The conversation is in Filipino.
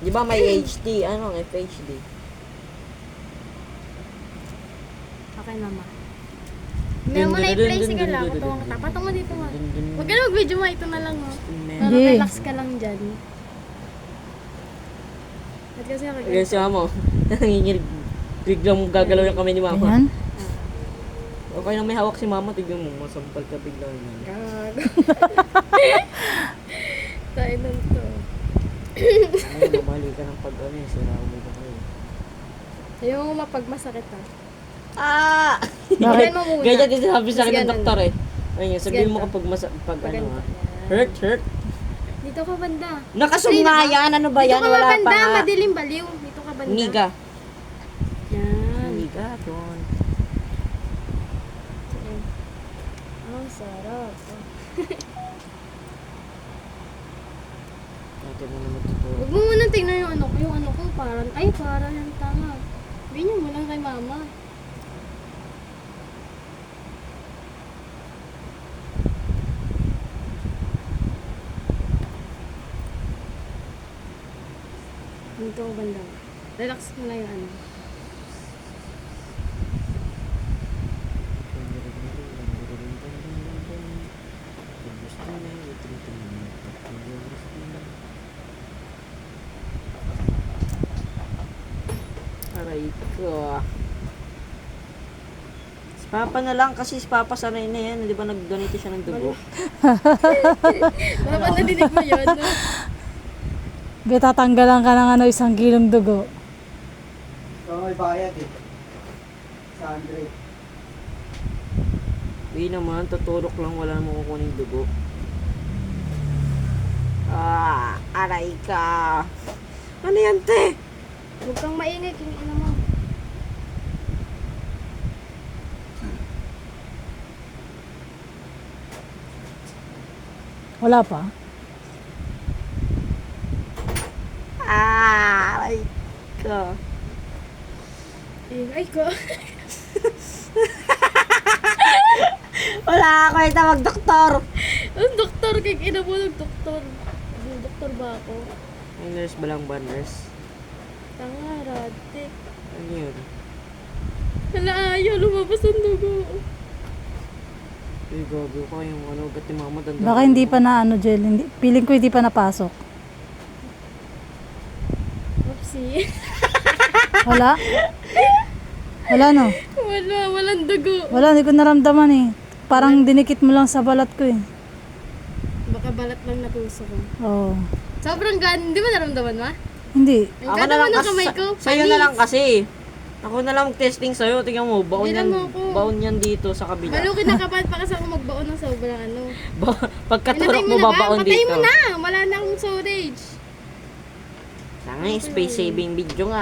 Di ba may HD? Ano ang FHD? Okay naman. Meron mo na i-play, sige lang. Patungong ka. Patungong dito nga. Huwag ka na mag-video mo, ito na lang oh. Para Hindi. relax ka lang dyan. At kasi ako Ayan si mama. Nanginginig. Biglang gagalaw yung kami ni mama. Ayan. Okay na may hawak si mama. Tignan mo. Masampal ka biglang yun. Gago. Tayo nun to. Ayun, mamali ka ng pag-ano eh. Sira mo ba kayo? Ayaw mo mapagmasakit ha. Ah! Ganyan mo muna. Ganyan din sabi sa akin ng Ganun. doktor eh. Ayun, sabihin mo Ganito. kapag pag ano Ganito. ha. Yan. Hurt. Dito ka banda. Nakasum Dito nga ka. yan. Ano ba Dito yan? ka Wala banda. pa nga. Madilim baliw. Dito ka banda. Niga. Yan. Niga. Doon. Ang sarap. Natin mo naman tuturo. Huwag mo muna tingnan yung ano ko. Yung ano ko parang, ay parang yung tanga. Bigyan mo lang kay mama. Dito ko banda. Relax mo lang yung ano. Aray ko. Si Papa na lang kasi si Papa sanay na yan. Di ba nag-donate siya ng dugo? Baka nadinig mo yun. Be, tatanggalan ka ng ano, 1 kilong dugo. Oo, may bayad eh. Sa 100. Hindi naman, tutulok lang. Wala namang kukuning dugo. Ah, aray ka. Ano yan, te? Huwag kang maingay kung ina mo. Wala pa. Ah, aray ka. Ingay ko. Wala ako ito mag-doktor. Ang doktor, kay ina mo doktor. Doktor ba ako? Ay, nurse ba lang ba, nurse? Tanga, radik. Ano yun? Hala, ayaw, lumabas ang dugo. Ay, gago ka yung ano, gat ni mama tanda. Baka hindi pa na ano, Jel. Hindi, feeling ko hindi pa napasok. Oopsie. Wala? Wala no? Walang dugo. Wala, hindi ko naramdaman eh. Parang dinikit mo lang sa balat ko eh. Baka balat lang na puso ko. Oo. Sobrang gan, di ba naramdaman ma? Hindi. Ang ganda mo ng kamay ko. Sa'yo na lang kasi. Ako na lang mag-testing sa'yo. Tingnan mo, baon Bilang yan, mo ako. baon yan dito sa kabila. Malukin na kapat pa kasi ako magbaon ng sobrang ano. Pagkaturok Pinatay mo, na ba? babaon Patay dito. mo na! Wala na akong storage. Tanga, space saving video nga.